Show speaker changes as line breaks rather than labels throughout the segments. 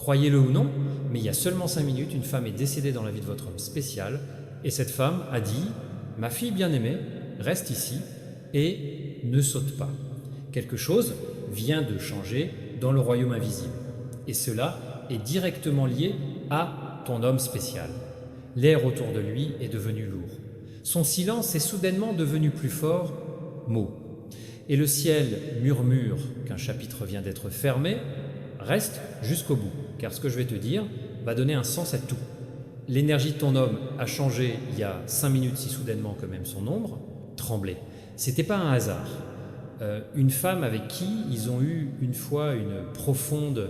Croyez-le ou non, mais il y a seulement 5 minutes, une femme est décédée dans la vie de votre homme spécial, et cette femme a dit « Ma fille bien-aimée, reste ici et ne saute pas ». Quelque chose vient de changer dans le royaume invisible, et cela est directement lié à ton homme spécial. L'air autour de lui est devenu lourd. Son silence est soudainement devenu plus fort, mot. Et le ciel murmure qu'un chapitre vient d'être fermé. Reste jusqu'au bout, car ce que je vais te dire va donner un sens à tout. L'énergie de ton homme a changé il y a 5 minutes si soudainement que même son ombre tremblait. C'était pas un hasard. Une femme avec qui ils ont eu une fois une profonde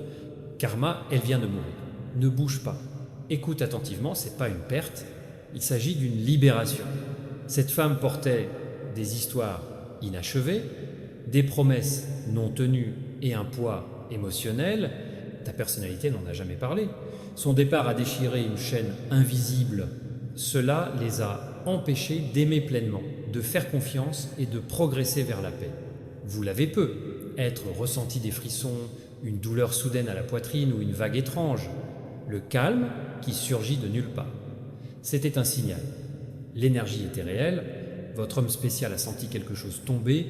karma, elle vient de mourir. Ne bouge pas. Écoute attentivement, c'est pas une perte, il s'agit d'une libération. Cette femme portait des histoires inachevées, des promesses non tenues et un poids émotionnel. Ta personnalité n'en a jamais parlé. Son départ a déchiré une chaîne invisible. Cela les a empêchés d'aimer pleinement, de faire confiance et de progresser vers la paix. Vous l'avez peu, être ressenti des frissons, une douleur soudaine à la poitrine ou une vague étrange, le calme qui surgit de nulle part. C'était un signal. L'énergie était réelle, votre homme spécial a senti quelque chose tomber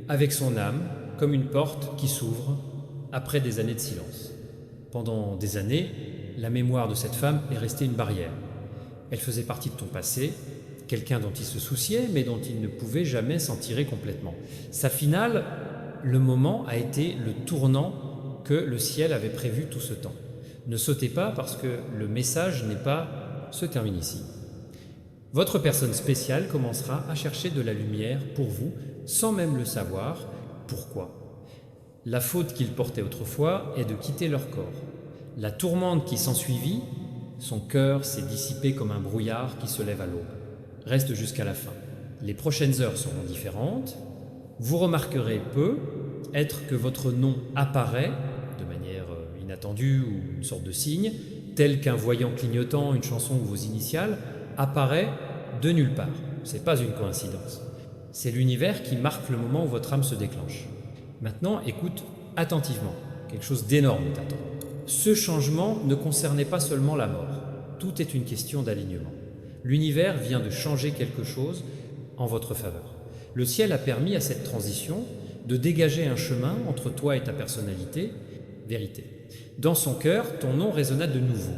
avec son âme, comme une porte qui s'ouvre après des années de silence. Pendant des années, la mémoire de cette femme est restée une barrière. Elle faisait partie de ton passé, quelqu'un dont il se souciait, mais dont il ne pouvait jamais s'en tirer complètement. Sa finale, le moment a été le tournant que le ciel avait prévu tout ce temps. Ne sautez pas parce que le message n'est pas « se termine ici ». Votre personne spéciale commencera à chercher de la lumière pour vous sans même le savoir. Pourquoi ? La faute qu'il portait autrefois est de quitter leur corps. La tourmente qui s'ensuivit, son cœur s'est dissipé comme un brouillard qui se lève à l'aube. Reste jusqu'à la fin. Les prochaines heures seront différentes. Vous remarquerez peu être que votre nom apparaît de manière inattendue ou une sorte de signe, tel qu'un voyant clignotant, une chanson ou vos initiales, apparaît de nulle part. Ce n'est pas une coïncidence. C'est l'univers qui marque le moment où votre âme se déclenche. Maintenant, écoute attentivement. Quelque chose d'énorme t'attend. Ce changement ne concernait pas seulement la mort. Tout est une question d'alignement. L'univers vient de changer quelque chose en votre faveur. Le ciel a permis à cette transition de dégager un chemin entre toi et ta personnalité, vérité. Dans son cœur, ton nom résonna de nouveau.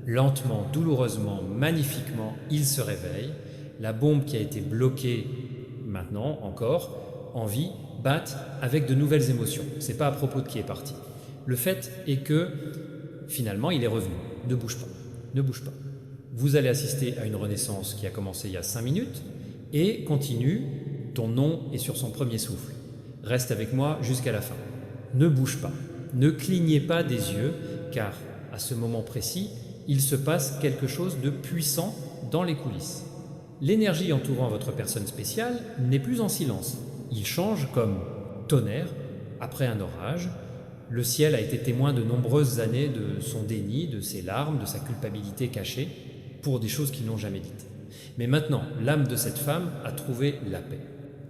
Lentement, douloureusement, magnifiquement, il se réveille. La bombe qui a été bloquée maintenant, encore, en vie, batte avec de nouvelles émotions. C'est pas à propos de qui est parti. Le fait est que, finalement, il est revenu. Ne bouge pas. Ne bouge pas. Vous allez assister à une renaissance qui a commencé il y a 5 minutes et continue. Ton nom est sur son premier souffle. Reste avec moi jusqu'à la fin. Ne bouge pas. Ne clignez pas des yeux, car à ce moment précis, il se passe quelque chose de puissant dans les coulisses. L'énergie entourant votre personne spéciale n'est plus en silence. Il change comme tonnerre après un orage. Le ciel a été témoin de nombreuses années de son déni, de ses larmes, de sa culpabilité cachée, pour des choses qu'ils n'ont jamais dites. Mais maintenant, l'âme de cette femme a trouvé la paix.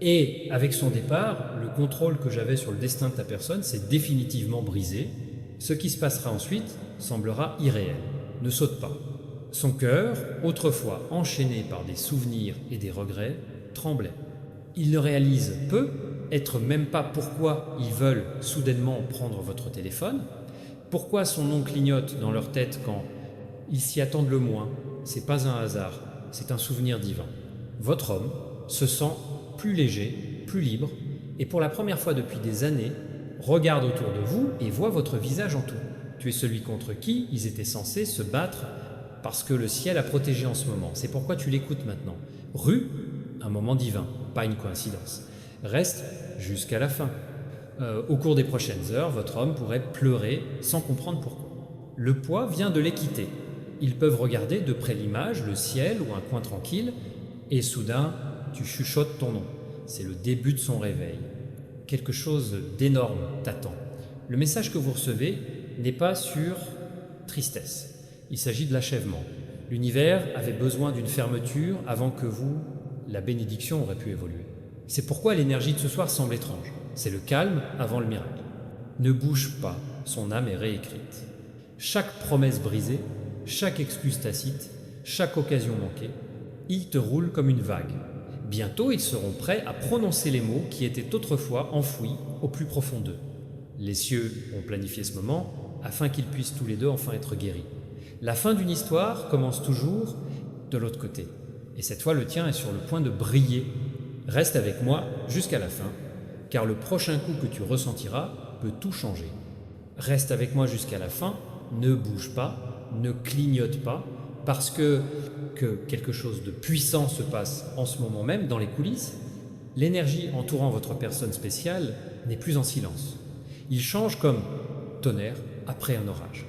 Et avec son départ, le contrôle que j'avais sur le destin de ta personne s'est définitivement brisé. Ce qui se passera ensuite semblera irréel. Ne saute pas. Son cœur, autrefois enchaîné par des souvenirs et des regrets, tremblait. Il ne réalise peu, être même pas pourquoi ils veulent soudainement prendre votre téléphone, pourquoi son nom clignote dans leur tête quand ils s'y attendent le moins. C'est pas un hasard, c'est un souvenir divin. Votre homme se sent plus léger, plus libre, et pour la première fois depuis des années, regarde autour de vous et voit votre visage en tout. Tu es celui contre qui ils étaient censés se battre parce que le ciel a protégé en ce moment. C'est pourquoi tu l'écoutes maintenant. Rue, un moment divin, pas une coïncidence. Reste jusqu'à la fin. Au cours des prochaines heures, votre homme pourrait pleurer sans comprendre pourquoi. Le poids vient de les quitter. Ils peuvent regarder de près l'image, le ciel ou un coin tranquille, et soudain, tu chuchotes ton nom. C'est le début de son réveil. Quelque chose d'énorme t'attend. Le message que vous recevez n'est pas sur tristesse. Il s'agit de l'achèvement. L'univers avait besoin d'une fermeture avant que vous, la bénédiction, aurait pu évoluer. C'est pourquoi l'énergie de ce soir semble étrange. C'est le calme avant le miracle. Ne bouge pas, son âme est réécrite. Chaque promesse brisée, chaque excuse tacite, chaque occasion manquée, ils te roulent comme une vague. Bientôt, ils seront prêts à prononcer les mots qui étaient autrefois enfouis au plus profond d'eux. Les cieux ont planifié ce moment afin qu'ils puissent tous les deux enfin être guéris. La fin d'une histoire commence toujours de l'autre côté. Et cette fois, le tien est sur le point de briller. Reste avec moi jusqu'à la fin, car le prochain coup que tu ressentiras peut tout changer. Reste avec moi jusqu'à la fin, ne bouge pas, ne clignote pas, parce que quelque chose de puissant se passe en ce moment même dans les coulisses. L'énergie entourant votre personne spéciale n'est plus en silence. Il change comme tonnerre après un orage.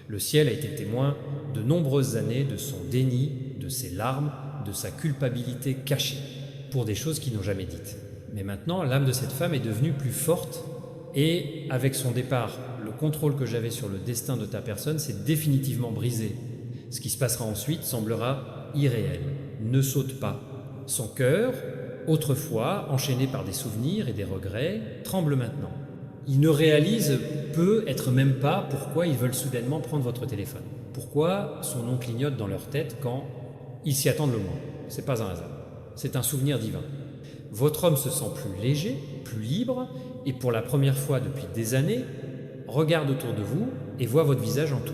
Le ciel a été témoin de nombreuses années de son déni, de ses larmes, de sa culpabilité cachée, pour des choses qu'ils n'ont jamais dites. Mais maintenant, l'âme de cette femme est devenue plus forte et, avec son départ, le contrôle que j'avais sur le destin de ta personne s'est définitivement brisé. Ce qui se passera ensuite semblera irréel. Ne saute pas. Son cœur, autrefois enchaîné par des souvenirs et des regrets, tremble maintenant. Il ne réalise peut-être même pas pourquoi ils veulent soudainement prendre votre téléphone. Pourquoi son nom clignote dans leur tête quand ils s'y attendent le moins. C'est pas un hasard. C'est un souvenir divin. Votre homme se sent plus léger, plus libre, et pour la première fois depuis des années, regarde autour de vous et voit votre visage en tout.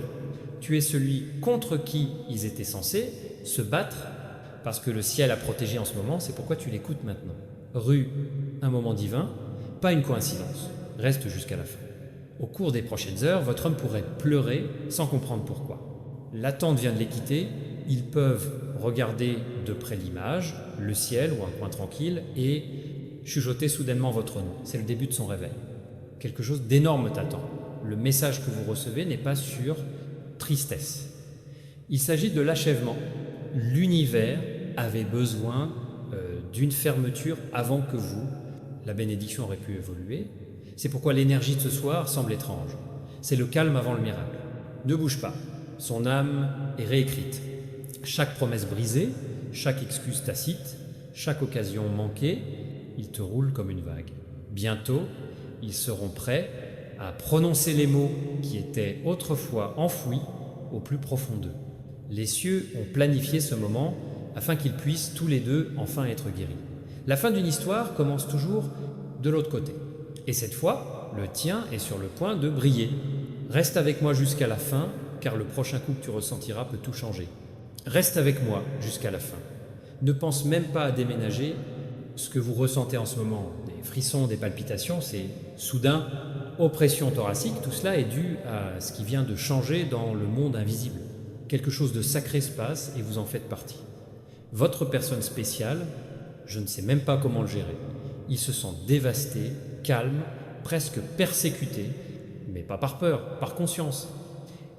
Tu es celui contre qui ils étaient censés se battre, parce que le ciel a protégé en ce moment, c'est pourquoi tu l'écoutes maintenant. Rue, un moment divin, pas une coïncidence. Reste jusqu'à la fin. Au cours des prochaines heures, votre homme pourrait pleurer sans comprendre pourquoi. L'attente vient de les quitter, ils peuvent regarder de près l'image, le ciel ou un coin tranquille et chuchoter soudainement votre nom. C'est le début de son réveil. Quelque chose d'énorme t'attend. Le message que vous recevez n'est pas sur tristesse. Il s'agit de l'achèvement. L'univers avait besoin d'une fermeture avant que vous. La bénédiction aurait pu évoluer. C'est pourquoi l'énergie de ce soir semble étrange. C'est le calme avant le miracle. Ne bouge pas. Son âme est réécrite. Chaque promesse brisée, chaque excuse tacite, chaque occasion manquée, il te roule comme une vague. Bientôt, ils seront prêts à prononcer les mots qui étaient autrefois enfouis au plus profond d'eux. Les cieux ont planifié ce moment afin qu'ils puissent tous les deux enfin être guéris. La fin d'une histoire commence toujours de l'autre côté. Et cette fois, le tien est sur le point de briller. Reste avec moi jusqu'à la fin, car le prochain coup que tu ressentiras peut tout changer. Reste avec moi jusqu'à la fin. Ne pense même pas à déménager. Ce que vous ressentez en ce moment, des frissons, des palpitations, c'est soudain oppression thoracique. Tout cela est dû à ce qui vient de changer dans le monde invisible. Quelque chose de sacré se passe et vous en faites partie. Votre personne spéciale, je ne sais même pas comment le gérer. Il se sent dévasté, calme, presque persécuté, mais pas par peur, par conscience.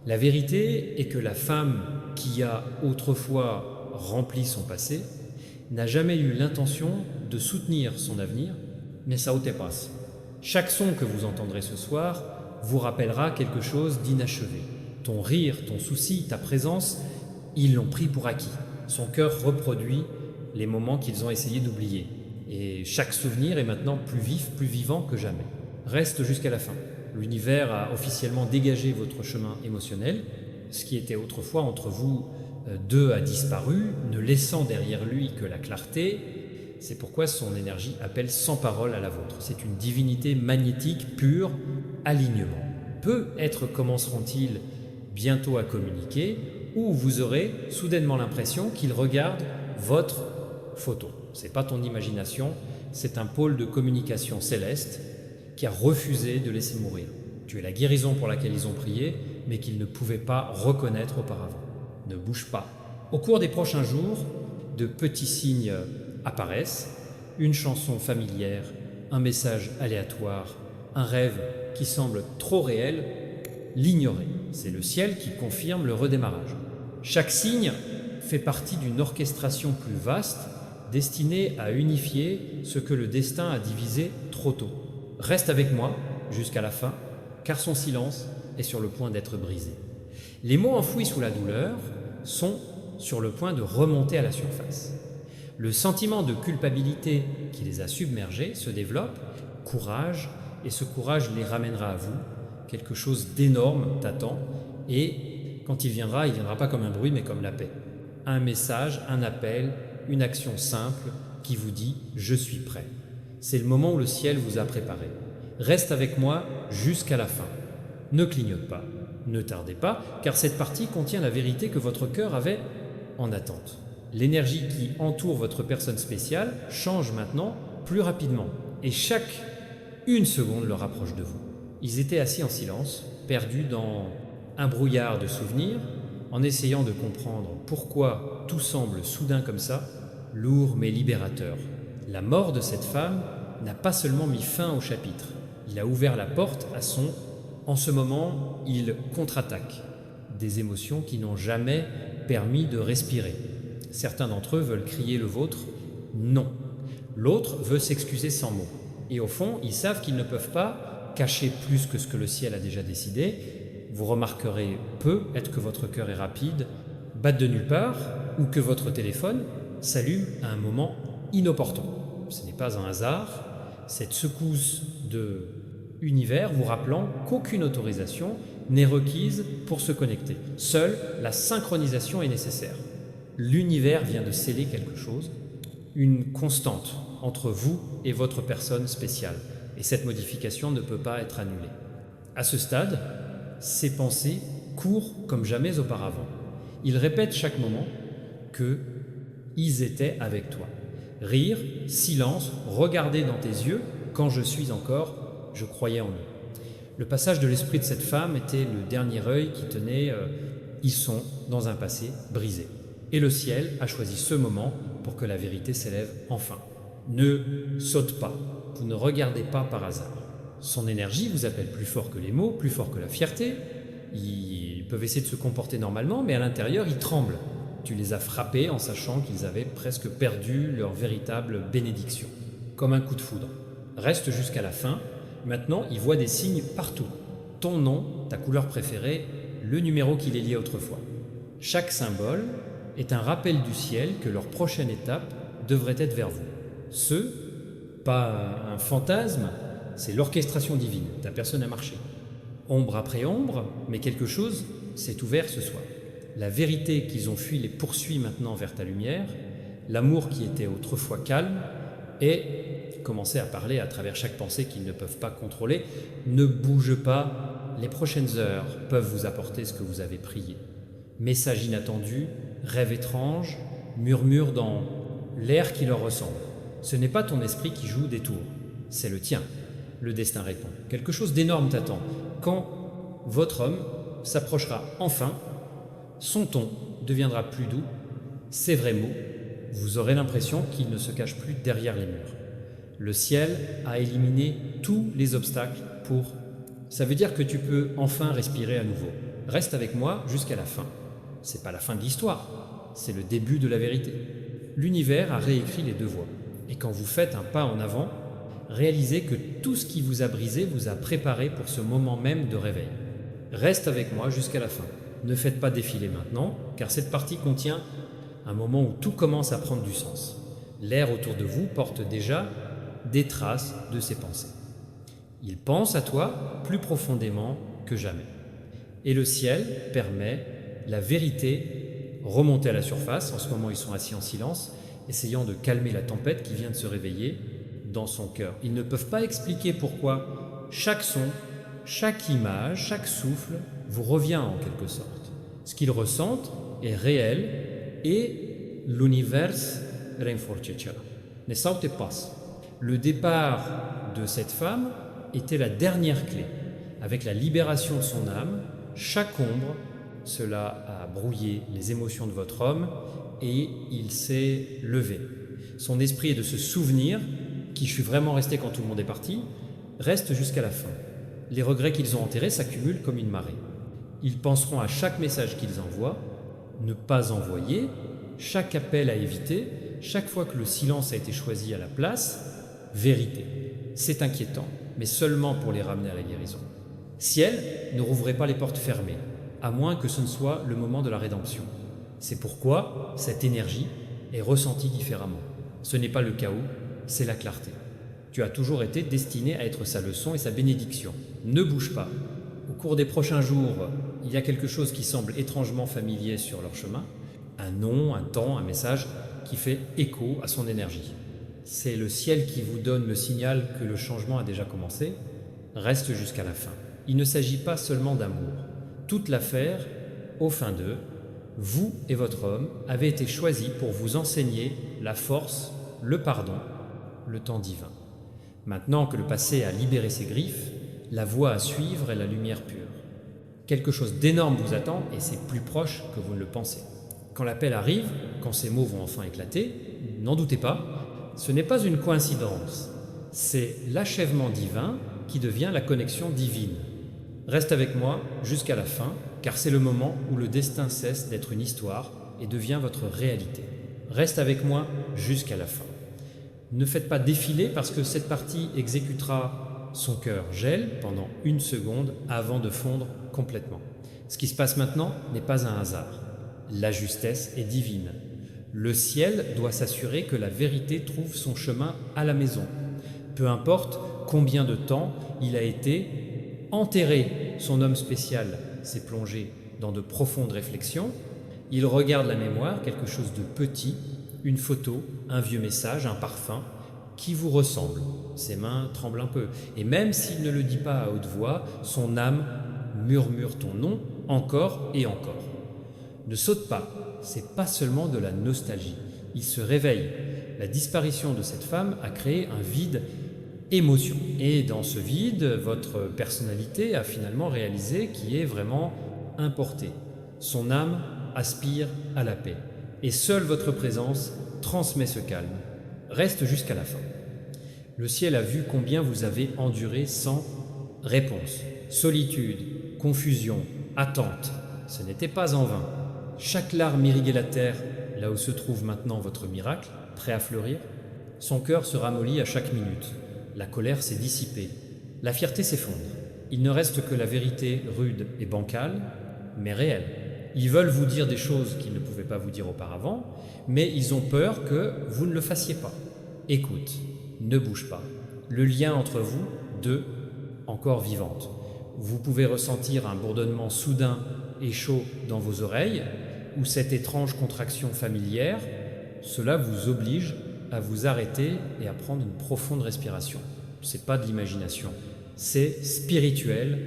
La vérité est que la femme qui a autrefois rempli son passé n'a jamais eu l'intention de soutenir son avenir, mais ça te passe. Chaque son que vous entendrez ce soir vous rappellera quelque chose d'inachevé. Ton rire, ton souci, ta présence, ils l'ont pris pour acquis. Son cœur reproduit les moments qu'ils ont essayé d'oublier. Et chaque souvenir est maintenant plus vif, plus vivant que jamais. Reste jusqu'à la fin. L'univers a officiellement dégagé votre chemin émotionnel. Ce qui était autrefois entre vous deux a disparu, ne laissant derrière lui que la clarté. C'est pourquoi son énergie appelle sans parole à la vôtre. C'est une divinité magnétique pure, alignement. Peut-être commenceront-ils bientôt à communiquer, ou vous aurez soudainement l'impression qu'ils regardent votre photo. C'est pas ton imagination, c'est un pôle de communication céleste qui a refusé de laisser mourir. Tu es la guérison pour laquelle ils ont prié, mais qu'ils ne pouvaient pas reconnaître auparavant. Ne bouge pas. Au cours des prochains jours, de petits signes apparaissent, une chanson familière, un message aléatoire, un rêve qui semble trop réel, l'ignorer. C'est le ciel qui confirme le redémarrage. Chaque signe fait partie d'une orchestration plus vaste, destinée à unifier ce que le destin a divisé trop tôt. Reste avec moi jusqu'à la fin, car son silence est sur le point d'être brisé. Les mots enfouis sous la douleur sont sur le point de remonter à la surface. Le sentiment de culpabilité qui les a submergés se développe, courage, et ce courage les ramènera à vous. Quelque chose d'énorme t'attend, Et quand il viendra pas comme un bruit, mais comme la paix. Un message, un appel, une action simple qui vous dit « Je suis prêt ». C'est le moment où le ciel vous a préparé. Reste avec moi jusqu'à la fin. Ne clignote pas, ne tardez pas, car cette partie contient la vérité que votre cœur avait en attente. L'énergie qui entoure votre personne spéciale change maintenant plus rapidement, et chaque une seconde le rapproche de vous. Ils étaient assis en silence, perdus dans un brouillard de souvenirs, en essayant de comprendre pourquoi tout semble soudain comme ça, lourd mais libérateur. La mort de cette femme n'a pas seulement mis fin au chapitre, il a ouvert la porte à son... En ce moment, il contre-attaque des émotions qui n'ont jamais permis de respirer. Certains d'entre eux veulent crier le vôtre, non. L'autre veut s'excuser sans mots. Et au fond, ils savent qu'ils ne peuvent pas cacher plus que ce que le ciel a déjà décidé. Vous remarquerez peu être que votre cœur est rapide, batte de nulle part, ou que votre téléphone s'allume à un moment inopportun. Ce n'est pas un hasard, cette secousse de univers vous rappelant qu'aucune autorisation n'est requise pour se connecter. Seule la synchronisation est nécessaire. L'univers vient de sceller quelque chose, une constante entre vous et votre personne spéciale. Et cette modification ne peut pas être annulée. À ce stade, ces pensées courent comme jamais auparavant. Ils répètent chaque moment que ils étaient avec toi. Rire, silence, regarder dans tes yeux, quand je suis encore, je croyais en eux. Le passage de l'esprit de cette femme était le dernier œil qui tenait ils sont dans un passé brisé. Et le ciel a choisi ce moment pour que la vérité s'élève enfin. Ne saute pas, vous ne regardez pas par hasard. Son énergie vous appelle plus fort que les mots, plus fort que la fierté. Ils peuvent essayer de se comporter normalement, mais à l'intérieur, ils tremblent. Tu les as frappés en sachant qu'ils avaient presque perdu leur véritable bénédiction. Comme un coup de foudre. Reste jusqu'à la fin. Maintenant, ils voient des signes partout. Ton nom, ta couleur préférée, le numéro qui les liait autrefois. Chaque symbole est un rappel du ciel que leur prochaine étape devrait être vers vous. Pas un fantasme, c'est l'orchestration divine. Ta personne a marché. Ombre après ombre, mais quelque chose s'est ouvert ce soir. La vérité qu'ils ont fui les poursuit maintenant vers ta lumière. L'amour qui était autrefois calme et commencer à parler à travers chaque pensée qu'ils ne peuvent pas contrôler. Ne bouge pas, les prochaines heures peuvent vous apporter ce que vous avez prié. Message inattendu, rêve étrange, murmure dans l'air qui leur ressemble. Ce n'est pas ton esprit qui joue des tours, c'est le tien. Le destin répond. Quelque chose d'énorme t'attend. Quand votre homme s'approchera enfin, son ton deviendra plus doux, ses vrais mots, vous aurez l'impression qu'il ne se cache plus derrière les murs. Le ciel a éliminé tous les obstacles pour... Ça veut dire que tu peux enfin respirer à nouveau. Reste avec moi jusqu'à la fin. C'est pas la fin de l'histoire, c'est le début de la vérité. L'univers a réécrit les deux voies. Et quand vous faites un pas en avant, réalisez que tout ce qui vous a brisé vous a préparé pour ce moment même de réveil. Reste avec moi jusqu'à la fin. Ne faites pas défiler maintenant, car cette partie contient un moment où tout commence à prendre du sens. L'air autour de vous porte déjà des traces de ses pensées. Il pense à toi plus profondément que jamais. Et le ciel permet la vérité remonter à la surface. En ce moment, ils sont assis en silence, essayant de calmer la tempête qui vient de se réveiller dans son cœur. Ils ne peuvent pas expliquer pourquoi chaque son, chaque image, chaque souffle vous revient en quelque sorte. Ce qu'ils ressentent est réel et l'univers rinforcecha. Ne saute pas. Le départ de cette femme était la dernière clé. Avec la libération de son âme, chaque ombre, cela a brouillé les émotions de votre homme et il s'est levé. Son esprit est de se souvenir qui je suis vraiment resté quand tout le monde est parti, reste jusqu'à la fin. Les regrets qu'ils ont enterrés s'accumulent comme une marée. Ils penseront à chaque message qu'ils envoient, ne pas envoyer, chaque appel à éviter, chaque fois que le silence a été choisi à la place, vérité. C'est inquiétant, mais seulement pour les ramener à la guérison. Ciel, ne rouvrez pas les portes fermées, à moins que ce ne soit le moment de la rédemption. C'est pourquoi cette énergie est ressentie différemment. Ce n'est pas le chaos, c'est la clarté. Tu as toujours été destiné à être sa leçon et sa bénédiction. Ne bouge pas. Au cours des prochains jours, il y a quelque chose qui semble étrangement familier sur leur chemin, un nom, un temps, un message qui fait écho à son énergie. C'est le ciel qui vous donne le signal que le changement a déjà commencé. Reste jusqu'à la fin. Il ne s'agit pas seulement d'amour. Toute l'affaire, au fin d'eux, vous et votre homme avez été choisis pour vous enseigner la force, le pardon, le temps divin. Maintenant que le passé a libéré ses griffes, la voie à suivre est la lumière pure. Quelque chose d'énorme vous attend et c'est plus proche que vous ne le pensez. Quand l'appel arrive, quand ces mots vont enfin éclater, n'en doutez pas, ce n'est pas une coïncidence, c'est l'achèvement divin qui devient la connexion divine. Reste avec moi jusqu'à la fin, car c'est le moment où le destin cesse d'être une histoire et devient votre réalité. Reste avec moi jusqu'à la fin. Ne faites pas défiler parce que cette partie exécutera son cœur gèle pendant 1 seconde avant de fondre complètement. Ce qui se passe maintenant n'est pas un hasard. La justesse est divine. Le ciel doit s'assurer que la vérité trouve son chemin à la maison. Peu importe combien de temps il a été enterré, son homme spécial s'est plongé dans de profondes réflexions. Il regarde la mémoire, quelque chose de petit, une photo, un vieux message, un parfum, qui vous ressemble. Ses mains tremblent un peu. Et même s'il ne le dit pas à haute voix, son âme murmure ton nom encore et encore. Ne saute pas, c'est pas seulement de la nostalgie. Il se réveille. La disparition de cette femme a créé un vide émotion. Et dans ce vide, votre personnalité a finalement réalisé qui est vraiment importée. Son âme aspire à la paix. Et seule votre présence transmet ce calme. Reste jusqu'à la fin. Le ciel a vu combien vous avez enduré sans réponse. Solitude, confusion, attente. Ce n'était pas en vain. Chaque larme irriguait la terre, là où se trouve maintenant votre miracle, prêt à fleurir. Son cœur se ramollit à chaque minute. La colère s'est dissipée. La fierté s'effondre. Il ne reste que la vérité rude et bancale, mais réelle. Ils veulent vous dire des choses qu'ils ne pouvaient pas vous dire auparavant, mais ils ont peur que vous ne le fassiez pas. Écoute, ne bouge pas. Le lien entre vous, deux, encore vivante. Vous pouvez ressentir un bourdonnement soudain et chaud dans vos oreilles, ou cette étrange contraction familière. Cela vous oblige à vous arrêter et à prendre une profonde respiration. C'est pas de l'imagination, c'est spirituel,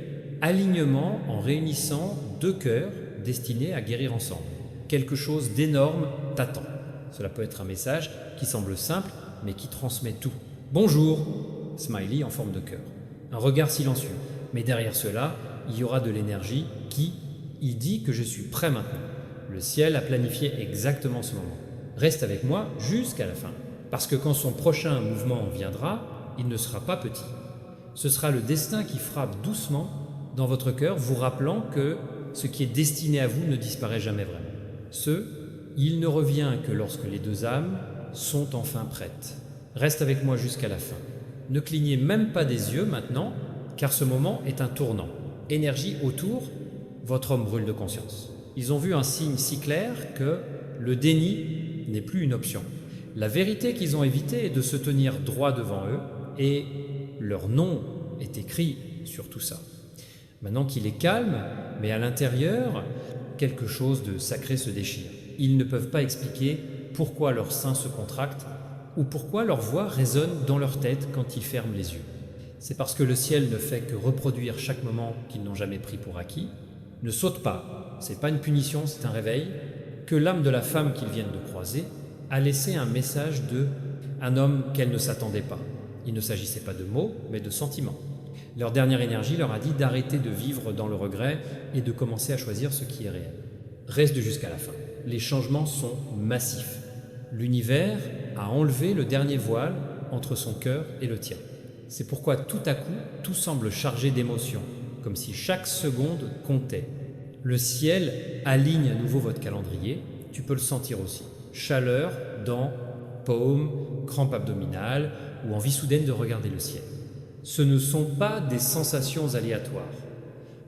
alignement en réunissant 2 cœurs destinés à guérir ensemble. Quelque chose d'énorme t'attend. Cela peut être un message qui semble simple, mais qui transmet tout. Bonjour, smiley en forme de cœur. Un regard silencieux, mais derrière cela, il y aura de l'énergie qui, il dit que je suis prêt maintenant. Le ciel a planifié exactement ce moment. Reste avec moi jusqu'à la fin, parce que quand son prochain mouvement viendra, il ne sera pas petit. Ce sera le destin qui frappe doucement dans votre cœur, vous rappelant que ce qui est destiné à vous ne disparaît jamais vraiment. Il ne revient que lorsque les 2 âmes sont enfin prêtes. Reste avec moi jusqu'à la fin. Ne clignez même pas des yeux maintenant, car ce moment est un tournant. Énergie autour, votre homme brûle de conscience. Ils ont vu un signe si clair que le déni n'est plus une option. La vérité qu'ils ont évitée est de se tenir droit devant eux, et leur nom est écrit sur tout ça. Maintenant qu'il est calme, mais à l'intérieur, quelque chose de sacré se déchire. Ils ne peuvent pas expliquer pourquoi leur sein se contracte ou pourquoi leur voix résonne dans leur tête quand ils ferment les yeux. C'est parce que le ciel ne fait que reproduire chaque moment qu'ils n'ont jamais pris pour acquis. Ne saute pas, c'est pas une punition, c'est un réveil, que l'âme de la femme qu'ils viennent de croiser a laissé un message un homme qu'elle ne s'attendait pas. Il ne s'agissait pas de mots, mais de sentiments. Leur dernière énergie leur a dit d'arrêter de vivre dans le regret et de commencer à choisir ce qui est réel. Reste jusqu'à la fin. Les changements sont massifs. L'univers a enlevé le dernier voile entre son cœur et le tien. C'est pourquoi tout à coup, tout semble chargé d'émotions, comme si chaque seconde comptait. Le ciel aligne à nouveau votre calendrier, tu peux le sentir aussi. Chaleur, dents, paumes, crampes abdominales ou envie soudaine de regarder le ciel. Ce ne sont pas des sensations aléatoires.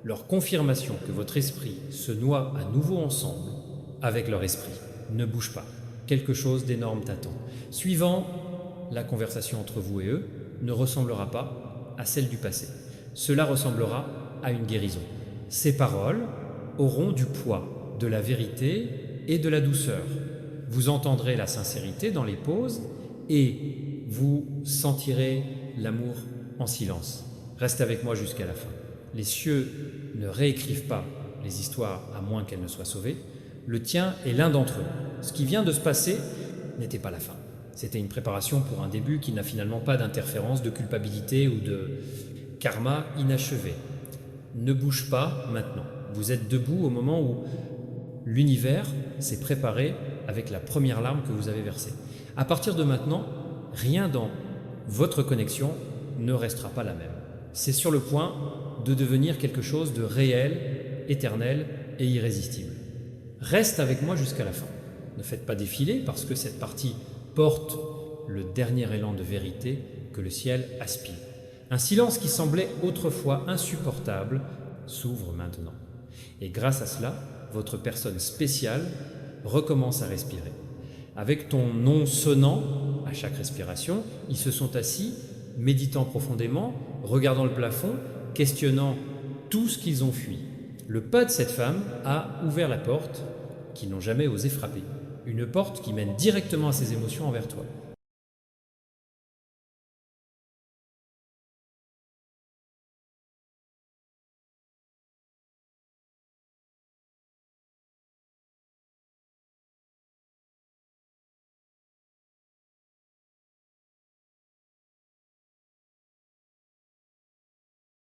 Leur confirmation que votre esprit se noie à nouveau ensemble avec leur esprit. Ne bouge pas. Quelque chose d'énorme t'attend. Suivant, la conversation entre vous et eux ne ressemblera pas à celle du passé. Cela ressemblera à une guérison. Ces paroles auront du poids, de la vérité et de la douceur. Vous entendrez la sincérité dans les pauses et vous sentirez l'amour en silence. Reste avec moi jusqu'à la fin. Les cieux ne réécrivent pas les histoires à moins qu'elles ne soient sauvées. Le tien est l'un d'entre eux. Ce qui vient de se passer n'était pas la fin. C'était une préparation pour un début qui n'a finalement pas d'interférence, de culpabilité ou de karma inachevé. Ne bouge pas maintenant. Vous êtes debout au moment où l'univers s'est préparé avec la première larme que vous avez versée. À partir de maintenant, rien dans votre connexion ne restera pas la même. C'est sur le point de devenir quelque chose de réel, éternel et irrésistible. Reste avec moi jusqu'à la fin. Ne faites pas défiler parce que cette partie porte le dernier élan de vérité que le ciel aspire. Un silence qui semblait autrefois insupportable s'ouvre maintenant. Et grâce à cela, votre personne spéciale recommence à respirer. Avec ton nom sonnant à chaque respiration, ils se sont assis, méditant profondément, regardant le plafond, questionnant tout ce qu'ils ont fui. Le pas de cette femme a ouvert la porte qu'ils n'ont jamais osé frapper. Une porte qui mène directement à ses émotions envers toi.